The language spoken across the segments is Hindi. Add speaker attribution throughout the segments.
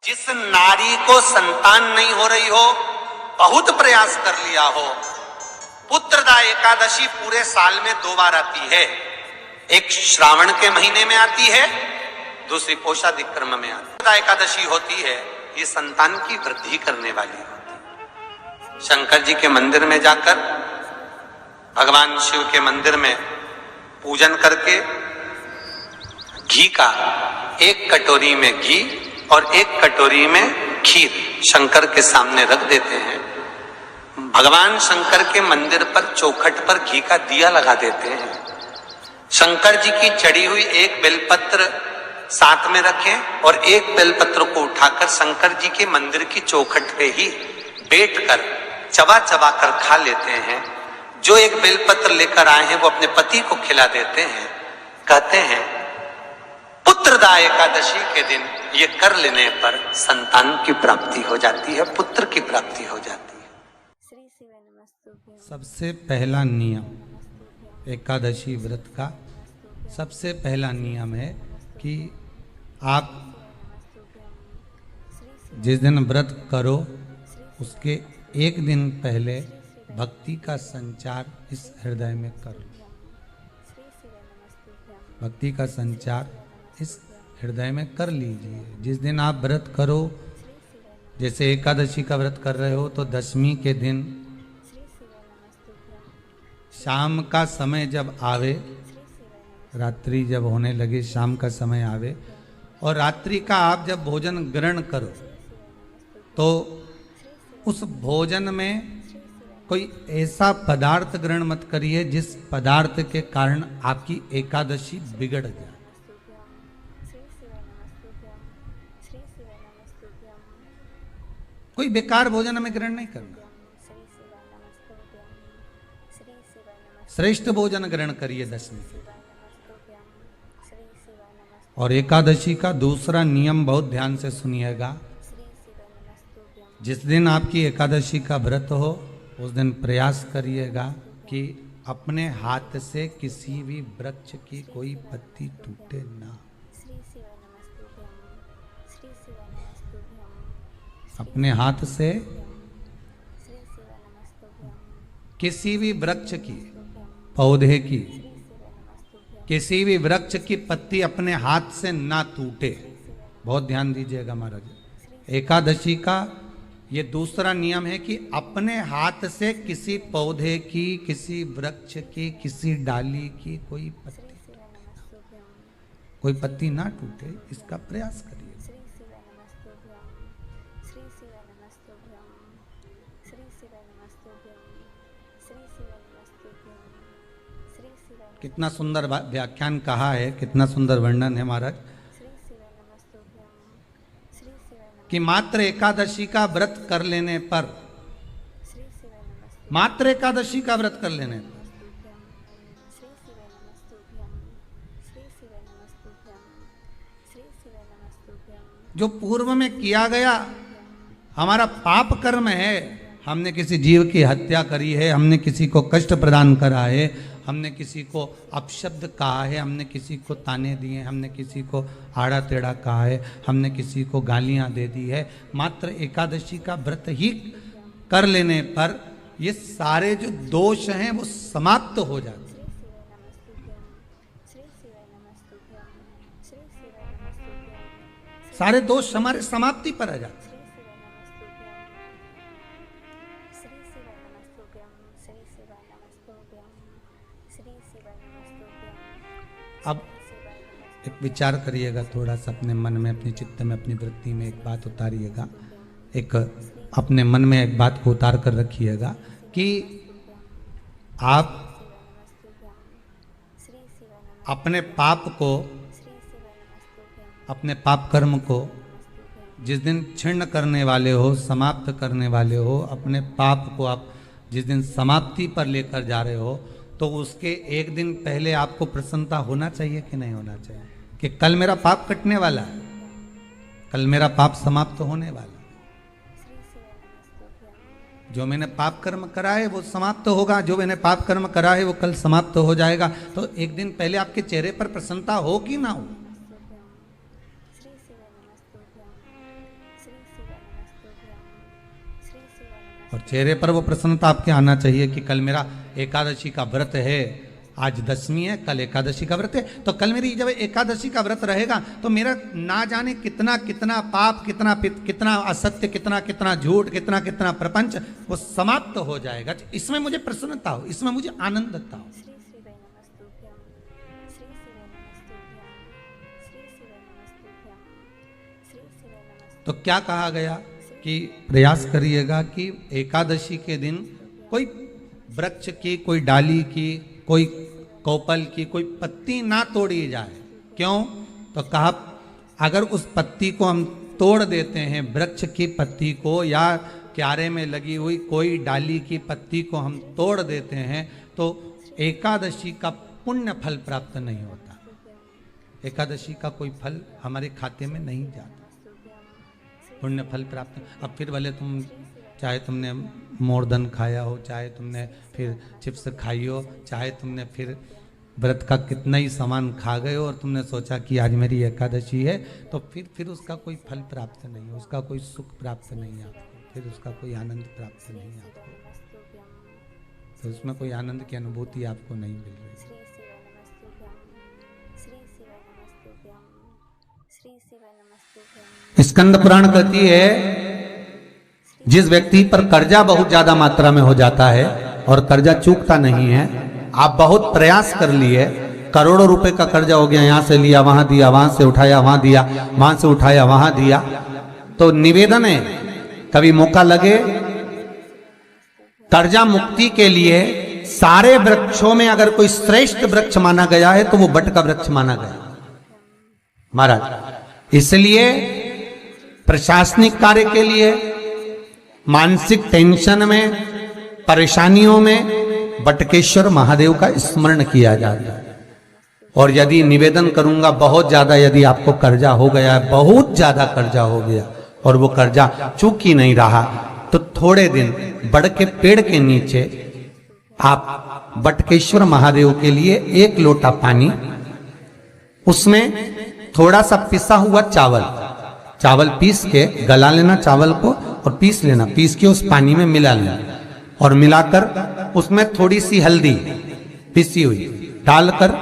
Speaker 1: जिस नारी को संतान नहीं हो रही हो, बहुत प्रयास कर लिया हो, पुत्रदा एकादशी पूरे साल में 2 बार आती है। एक श्रावण के महीने में आती है, दूसरी पोषादिक्रम में आती है। पुत्रदा एकादशी होती है, ये संतान की वृद्धि करने वाली होती है। शंकर जी के मंदिर में जाकर, भगवान शिव के मंदिर में पूजन करके घी का 1 कटोरी में घी और 1 कटोरी में खीर शंकर के सामने रख देते हैं। भगवान शंकर के मंदिर पर चौखट पर घी का दिया लगा देते हैं। शंकर जी की चढ़ी हुई 1 बेलपत्र साथ में रखें और 1 बेलपत्र को उठाकर शंकर जी के मंदिर की चौखट पे ही बैठकर चबा चबा कर खा लेते हैं। जो 1 बेलपत्र लेकर आए हैं वो अपने पति को खिला देते हैं। कहते हैं पुत्रदा एकादशी के दिन ये कर लेने पर संतान की प्राप्ति हो जाती है, पुत्र की प्राप्ति हो जाती है।
Speaker 2: सबसे पहला नियम एकादशी व्रत का सबसे पहला नियम है कि आप जिस दिन व्रत करो उसके 1 दिन पहले भक्ति का संचार इस हृदय में करो। भक्ति का संचार इस हृदय में कर लीजिए। जिस दिन आप व्रत करो, जैसे एकादशी का व्रत कर रहे हो तो दशमी के दिन शाम का समय जब आवे, रात्रि जब होने लगे, शाम का समय आवे और रात्रि का आप जब भोजन ग्रहण करो तो उस भोजन में कोई ऐसा पदार्थ ग्रहण मत करिए जिस पदार्थ के कारण आपकी एकादशी बिगड़ जाए। कोई बेकार भोजन हमें ग्रहण नहीं करना, श्रेष्ठ भोजन ग्रहण करिए दशमी के। और एकादशी का दूसरा नियम बहुत ध्यान से सुनिएगा। जिस दिन आपकी एकादशी का व्रत हो उस दिन प्रयास करिएगा कि अपने हाथ से किसी भी वृक्ष की कोई पत्ती टूटे ना। अपने हाथ से किसी भी वृक्ष की, पौधे की, किसी भी वृक्ष की पत्ती अपने हाथ से ना टूटे। बहुत ध्यान दीजिएगा महाराज। एकादशी का ये दूसरा नियम है कि अपने हाथ से किसी पौधे की, किसी वृक्ष की, किसी डाली की कोई पत्ती टूटे ना, कोई पत्ती ना टूटे, इसका प्रयास करिए। कितना सुंदर व्याख्यान कहा है, कितना सुंदर वर्णन है महाराज कि मात्र एकादशी का व्रत कर लेने पर, मात्र एकादशी का व्रत कर लेने पर जो पूर्व में किया गया हमारा पाप कर्म है, हमने किसी जीव की हत्या करी है, हमने किसी को कष्ट प्रदान करा है, हमने किसी को अपशब्द कहा है, हमने किसी को ताने दिए, हमने किसी को आड़ा टेढ़ा कहा है, हमने किसी को गालियां दे दी है, मात्र एकादशी का व्रत ही कर लेने पर ये सारे जो दोष हैं वो समाप्त हो जाते हैं। सारे दोष हमारे समाप्ति पर आ जाते हैं। अब एक विचार करिएगा थोड़ा सा अपने मन में, अपने चित्त में, अपनी वृत्ति में एक बात उतारिएगा। एक अपने मन में एक बात को उतार कर रखिएगा कि आप अपने पाप को, अपने पाप कर्म को जिस दिन छिन्न करने वाले हो, समाप्त करने वाले हो, अपने पाप को आप जिस दिन समाप्ति पर लेकर जा रहे हो तो उसके 1 दिन पहले आपको प्रसन्नता होना चाहिए कि नहीं होना चाहिए कि कल मेरा पाप कटने वाला है, कल मेरा पाप समाप्त होने वाला है। जो मैंने पाप कर्म करा है वो समाप्त होगा, जो मैंने पाप कर्म करा है वो कल समाप्त हो जाएगा। तो 1 दिन पहले आपके चेहरे पर प्रसन्नता हो कि ना हो? और चेहरे पर वो प्रसन्नता आपके आना चाहिए कि कल मेरा एकादशी का व्रत है, आज दशमी है, कल एकादशी का व्रत है, तो कल मेरी जब एकादशी का व्रत रहेगा तो मेरा ना जाने कितना कितना पाप, कितना असत्य, कितना झूठ, कितना प्रपंच वो समाप्त हो जाएगा। इसमें मुझे प्रसन्नता हो, इसमें मुझे आनंदता हो। तो क्या कहा गया कि प्रयास करिएगा कि एकादशी के दिन कोई वृक्ष की, कोई डाली की, कोई कोपल की कोई पत्ती ना तोड़ी जाए। क्यों? तो कहा अगर उस पत्ती को हम तोड़ देते हैं, वृक्ष की पत्ती को या क्यारे में लगी हुई कोई डाली की पत्ती को हम तोड़ देते हैं तो एकादशी का पुण्य फल प्राप्त नहीं होता, एकादशी का कोई फल हमारे खाते में नहीं जाता, पुण्य फल प्राप्त। अब फिर भले तुम चाहे तुमने मोरधन खाया हो, चाहे तुमने फिर चिप्स खाई हो, चाहे तुमने फिर व्रत का कितना ही सामान खा गए हो और तुमने सोचा कि आज मेरी एकादशी है, तो फिर उसका कोई फल प्राप्त नहीं, उसका कोई सुख प्राप्त नहीं आपको, फिर उसका कोई आनंद प्राप्त नहीं आपको, तो उसमें कोई आनंद की अनुभूति आपको नहीं मिल रही। स्कंद पुराण कहती है जिस व्यक्ति पर कर्जा बहुत ज्यादा मात्रा में हो जाता है और कर्जा चूकता नहीं है, आप बहुत प्रयास कर लिए, करोड़ों रुपए का कर्जा हो गया, यहां से लिया वहां दिया, वहां से उठाया वहां दिया, वहां से उठाया वहां दिया, तो निवेदन है कभी मौका लगे कर्जा मुक्ति के लिए सारे वृक्षों में अगर कोई श्रेष्ठ वृक्ष माना गया है तो वो बट का वृक्ष माना गया महाराज। इसलिए प्रशासनिक कार्य के लिए, मानसिक टेंशन में, परेशानियों में बटकेश्वर महादेव का स्मरण किया जाता है। और यदि निवेदन करूंगा बहुत ज्यादा, यदि आपको कर्जा हो गया है, बहुत ज्यादा कर्जा हो गया और वो कर्जा चूक ही नहीं रहा, तो थोड़े दिन बड़ के पेड़ के नीचे आप बटकेश्वर महादेव के लिए 1 लोटा पानी, उसमें थोड़ा सा पिसा हुआ चावल पीस के गला लेना चावल को और पीस लेना, पीस के उस पानी में मिला लेना और मिलाकर उसमें थोड़ी सी हल्दी पिसी हुई डालकर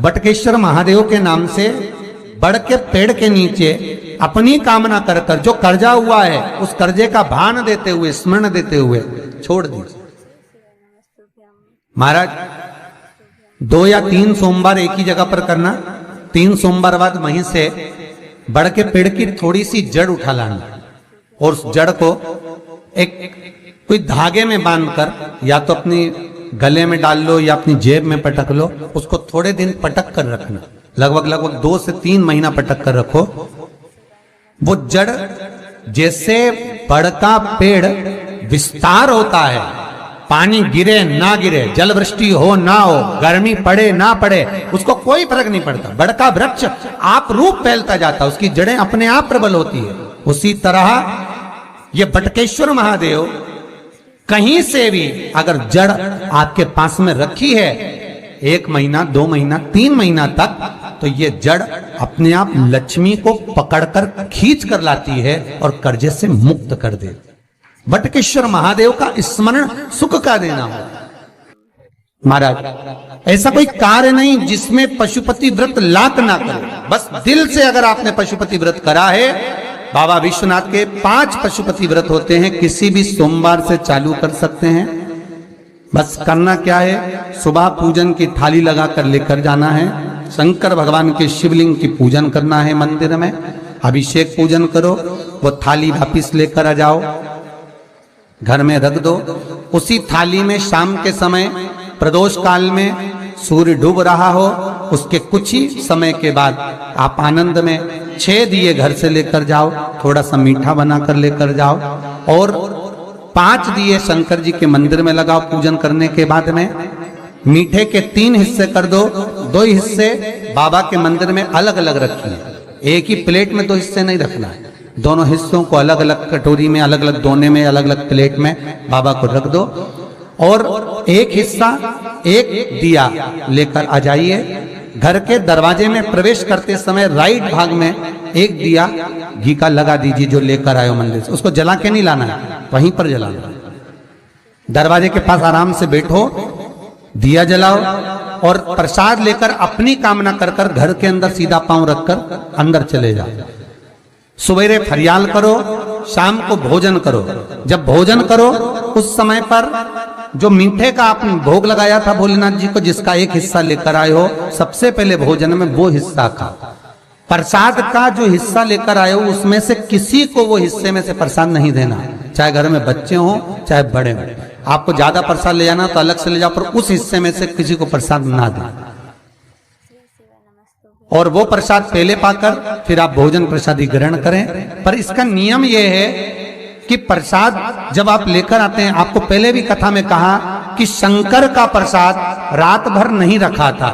Speaker 2: बटकेश्वर महादेव के नाम से बड़ के पेड़ के नीचे अपनी कामना कर कर जो कर्जा हुआ है उस कर्जे का भान देते हुए, स्मरण देते हुए छोड़ दीजिए। महाराज 2 या 3 सोमवार एक ही जगह पर करना, 3 सोमवार बाद वहीं से बड़ के पेड़ की थोड़ी सी जड़ उठा लाना और उस जड़ को एक कोई धागे में बांधकर या तो अपनी गले में डाल लो या अपनी जेब में पटक लो, उसको थोड़े दिन पटक कर रखना, लगभग 2 से 3 महीना पटक कर रखो। वो जड़ जैसे बड़ का पेड़ विस्तार होता है, पानी गिरे ना गिरे, जल वृष्टि हो ना हो, गर्मी पड़े ना पड़े, उसको कोई फर्क नहीं पड़ता, बड़ का वृक्ष आप रूप फैलता जाता, उसकी जड़ें अपने आप प्रबल होती है। उसी तरह ये बटकेश्वर महादेव कहीं से भी अगर जड़ आपके पास में रखी है 1 महीना, 2 महीना, 3 महीना तक, तो ये जड़ अपने आप लक्ष्मी को पकड़कर खींच कर लाती है और कर्जे से मुक्त कर देती। बटकेश्वर महादेव का स्मरण सुख का देना हो। महाराज ऐसा कोई कार्य नहीं जिसमें पशुपति व्रत लाख ना करे, बस दिल से अगर आपने पशुपति व्रत करा है, बाबा विश्वनाथ के 5 पशुपति व्रत होते हैं, किसी भी सोमवार से चालू कर सकते हैं। बस करना क्या है, सुबह पूजन की थाली लगाकर लेकर जाना है, शंकर भगवान के शिवलिंग की पूजन करना है, मंदिर में अभिषेक पूजन करो, वो थाली वापिस लेकर आ जाओ, घर में रख दो। उसी थाली में शाम के समय प्रदोष काल में सूर्य डूब रहा हो, उसके कुछ ही समय के बाद आप आनंद में 6 दिए घर से लेकर जाओ, थोड़ा सा मीठा बनाकर लेकर जाओ और 5 दिए शंकर जी के मंदिर में लगाओ। पूजन करने के बाद में मीठे के 3 हिस्से कर दो, 2 हिस्से बाबा के मंदिर में अलग अलग रखिए, एक ही प्लेट में 2 हिस्से नहीं रखना है, दोनों हिस्सों को अलग अलग कटोरी में, अलग अलग दोने में, अलग अलग प्लेट में बाबा को रख दो और एक हिस्सा, एक दिया लेकर आ जाइए। घर के दरवाजे में प्रवेश करते समय राइट भाग में एक दिया घी का लगा दीजिए जो लेकर आए हो मंदिर से, उसको जला के नहीं लाना है, वहीं पर जलाना है। दरवाजे के पास आराम से बैठो, दिया जलाओ और प्रसाद लेकर अपनी कामना कर कर घर के अंदर सीधा पांव रखकर अंदर चले जाओ। सवेरे फरियाल करो, शाम को भोजन करो। जब भोजन करो उस समय पर जो मीठे का आपने भोग लगाया था भोलेनाथ जी को, जिसका एक हिस्सा लेकर आए हो, सबसे पहले भोजन में वो हिस्सा खाओ। प्रसाद का जो हिस्सा लेकर आए हो उसमें से किसी को वो हिस्से में से प्रसाद नहीं देना, चाहे घर में बच्चे हो चाहे बड़े हो। आपको ज्यादा प्रसाद ले जाना तो अलग से ले जाओ, पर उस हिस्से में से किसी को प्रसाद ना दे। और वो प्रसाद पहले पाकर फिर आप भोजन प्रसादी ग्रहण करें। पर इसका नियम यह है कि प्रसाद जब आप लेकर आते हैं, आपको पहले भी कथा में कहा कि शंकर का प्रसाद रात भर नहीं रखा था।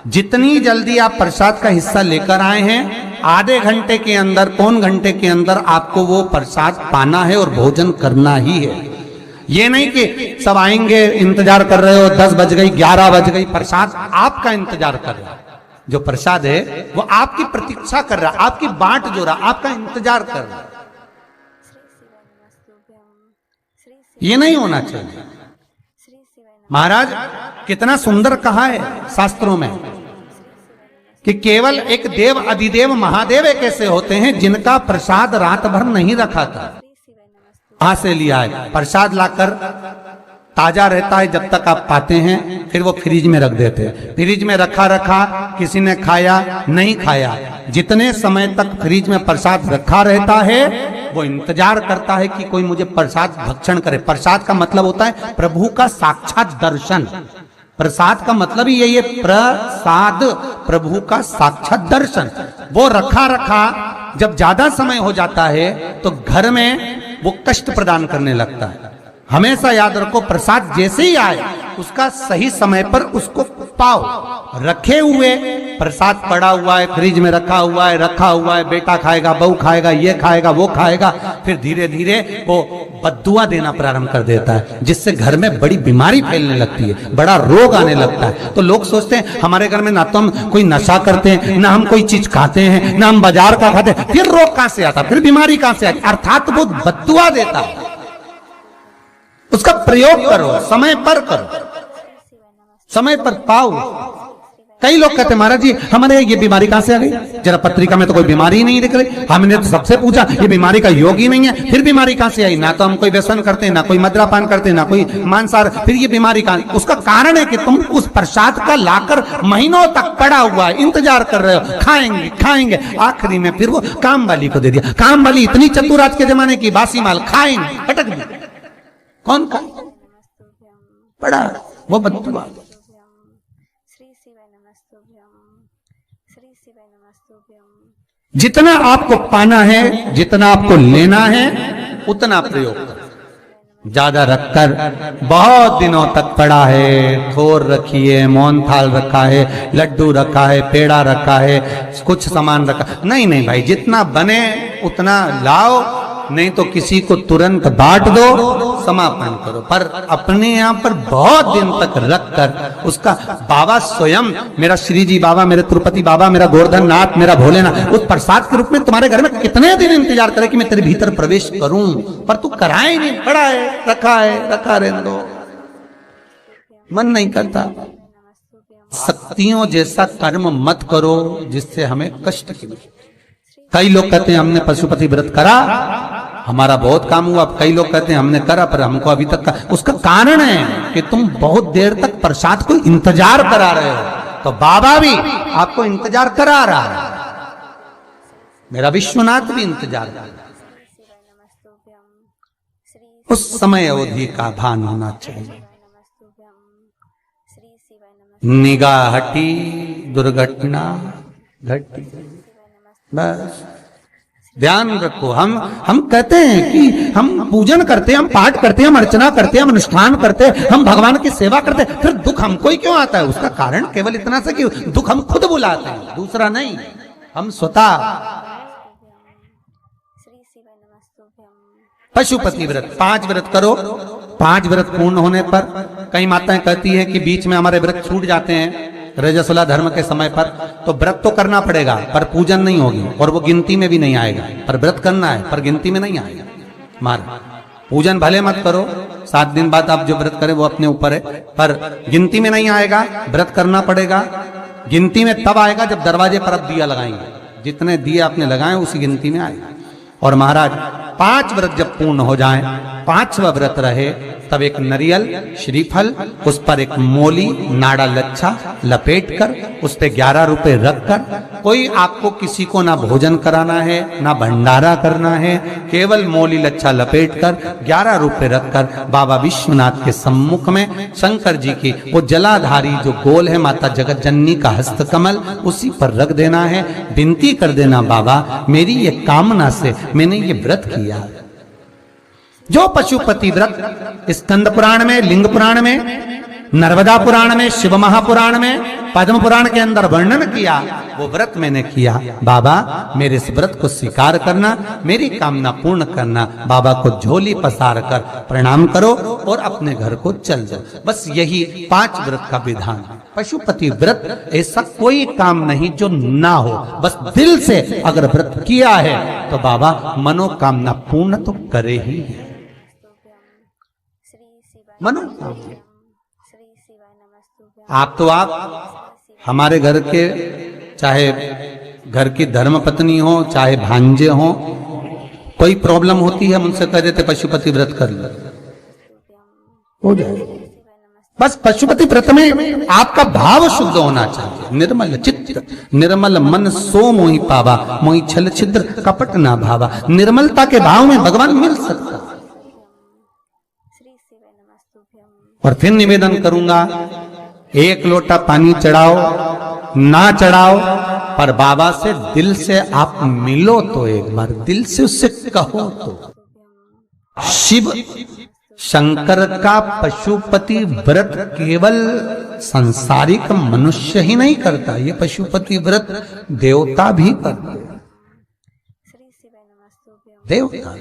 Speaker 2: जितनी जल्दी आप प्रसाद का हिस्सा लेकर आए हैं, आधे घंटे के अंदर, पौन घंटे के अंदर आपको वो प्रसाद पाना है और भोजन करना ही है। ये नहीं कि सब आएंगे, इंतजार कर रहे हो, 10 बज गई, 11 बज गई, प्रसाद आपका इंतजार कर रहा है। जो प्रसाद है वो आपकी प्रतीक्षा कर रहा है, आपकी बाट जो रहा, आपका इंतजार कर रहा है। ये नहीं होना चाहिए। महाराज कितना सुंदर कहा है शास्त्रों में कि केवल एक देव अधिदेव महादेव एक ऐसे होते हैं जिनका प्रसाद रात भर नहीं रखा था। कहां से लिया है? प्रसाद लाकर ताजा रहता है जब तक आप पाते हैं, फिर वो फ्रिज में रख देते हैं। फ्रिज में रखा रखा किसी ने खाया नहीं खाया, जितने समय तक फ्रिज में प्रसाद रखा रहता है वो इंतजार करता है कि कोई मुझे प्रसाद भक्षण करे। प्रसाद का मतलब होता है प्रभु का साक्षात दर्शन। प्रसाद का मतलब ही यही है, प्रसाद, प्रभु का साक्षात दर्शन। वो रखा रखा जब ज्यादा समय हो जाता है तो घर में वो कष्ट प्रदान करने लगता है। हमेशा याद रखो, प्रसाद जैसे ही आए उसका सही समय पर उसको पाओ। रखे हुए प्रसाद पड़ा हुआ है, फ्रिज में रखा हुआ है, बेटा खाएगा, बहू खाएगा, ये खाएगा, वो खाएगा, फिर धीरे धीरे वो बद्दुआ देना प्रारंभ कर देता है, जिससे घर में बड़ी बीमारी फैलने लगती है, बड़ा रोग आने लगता है। तो लोग सोचते हैं हमारे घर में ना तो हम कोई नशा करते हैं, ना हम कोई चीज खाते हैं, ना हम बाजार का खाते हैं, फिर रोग कहां से आता, फिर बीमारी कहां से आती? अर्थात वो बद्दुआ देता है। उसका प्रयोग करो, समय पर करो, समय पर पाओ। कई लोग कहते हैं महाराज जी हमारे ये बीमारी कहां से आ गई? जरा पत्रिका में तो कोई बीमारी ही नहीं दिख रही। हमने तो सबसे पूछा ये बीमारी का योग ही नहीं है, फिर बीमारी कहां से आई? ना तो हम कोई व्यसन करते हैं, ना कोई मद्रापान करते हैं, ना कोई मांसाहार, फिर ये बीमारी कहां? उसका कारण है कि तुम उस प्रसाद का लाकर महीनों तक पड़ा हुआ है, इंतजार कर रहे हो, खाएंगे खाएंगे, आखिरी में फिर वो काम वाली को दे दिया। काम वाली इतनी चतुर आज के जमाने की, बासी माल खाएंगे, अटक गई। कौन का पड़ा? वो बद्दुआ। जितना आपको पाना है, जितना आपको लेना है, उतना प्रयोग करो। ज्यादा रखकर बहुत दिनों तक पड़ा है, खोर रखी है, मोहन थाल रखा है, लड्डू रखा है, पेड़ा रखा है, कुछ सामान रखा, नहीं भाई, जितना बने उतना लाओ, नहीं तो किसी को तुरंत बांट दो, समापन करो। पर अपने यहाँ पर बहुत दिन तक रखकर उसका बाबा स्वयं, मेरा श्री जी बाबा, मेरे तिरुपति बाबा, मेरा गोवर्धन नाथ, मेरा भोलेनाथ, उस प्रसाद के रूप में तुम्हारे घर में कितने दिन इंतजार करे कि मैं तेरे भीतर प्रवेश करूं, पर तू कराए नहीं, पड़ा है, रखा रहने दो, मन नहीं करता। शक्तियों जैसा कर्म मत करो जिससे हमें कष्ट की। कई लोग कहते हैं हमने पशुपति व्रत करा, हमारा बहुत काम हुआ। कई लोग कहते हैं हमने करा पर हमको अभी तक उसका कारण है कि तुम बहुत देर तक प्रसाद को इंतजार करा रहे हो। तो बाबा भी आपको इंतजार करा रहा है, मेरा विश्वनाथ भी इंतजार कर रहा है। उस समय अवधि का भान होना चाहिए। निगाह हटी, दुर्घटना घटी, बस ध्यान रखो। हम कहते हैं कि हम पूजन करते हैं, हम पाठ करते हैं, हम अर्चना करते हैं, हम अनुष्ठान करते हैं, हम भगवान की सेवा करते हैं, फिर दुख हमको ही क्यों आता है? उसका कारण केवल इतना सा कि दुख हम खुद बुलाते हैं, दूसरा नहीं। हम स्वतः पशुपति व्रत 5 व्रत करो। 5 व्रत पूर्ण होने पर कई माताएं कहती है कि बीच में हमारे व्रत छूट जाते हैं रजस्वला धर्म के समय पर, तो व्रत तो करना पड़ेगा पर पूजन नहीं होगी और वो गिनती में भी नहीं आएगा। पर व्रत करना है पर गिनती में नहीं आएगा। मार पूजन भले मत करो, 7 दिन बाद आप जो व्रत करें वो अपने ऊपर है, पर गिनती में नहीं आएगा, व्रत करना पड़ेगा। गिनती में तब आएगा जब दरवाजे पर आप दिया लगाएंगे, जितने दिए आपने लगाए उसी गिनती में आएगा। और महाराज 5 व्रत जब पूर्ण हो जाएं, 5वां व्रत रहे, तब एक नरियल श्रीफल, उस पर एक मोली नाड़ा लच्छा लपेट कर, उस पे 11 रुपए रखकर, कोई आपको किसी को ना भोजन कराना है ना भंडारा करना है, केवल मोली लच्छा लपेट कर 11 रुपए रखकर बाबा विश्वनाथ के सम्मुख में शंकर जी की वो जलाधारी जो गोल है माता जगत जननी का हस्तकमल, उसी पर रख देना है। विनती कर देना, बाबा मेरी ये कामना से मैंने ये व्रत किया। जो पशुपति व्रत स्कंद पुराण में, लिंग पुराण में, नर्मदा पुराण में, शिव महापुराण में, पद्म पुराण के अंदर वर्णन किया, वो व्रत मैंने किया। बाबा मेरे इस व्रत को स्वीकार करना, मेरी कामना पूर्ण करना। बाबा को झोली पसार कर प्रणाम करो और अपने घर को चल जाओ। बस यही 5 व्रत का विधान। पशुपति व्रत ऐसा कोई काम नहीं जो ना हो, बस दिल से अगर व्रत किया है तो बाबा मनोकामना पूर्ण तो करे ही है। मनोकामना आप हमारे घर के, चाहे घर की धर्म पत्नी हो, चाहे भांजे हो, कोई प्रॉब्लम होती है, हम उनसे कह देते पशुपति व्रत कर लो, हो जाए। बस पशुपति व्रत में आपका भाव शुद्ध होना चाहिए। निर्मल चित्त निर्मल मन सो मोहि पावा, मोहि छल छिद्र कपट ना भावा। निर्मलता के भाव में भगवान मिल सकता। और फिर निवेदन करूंगा, 1 लोटा पानी चढ़ाओ ना चढ़ाओ, पर बाबा से दिल से आप मिलो तो एक बार, दिल से उससे कहो तो। शिव शंकर का पशुपति व्रत केवल संसारिक मनुष्य ही नहीं करता, ये पशुपति व्रत देवता भी करते, देवता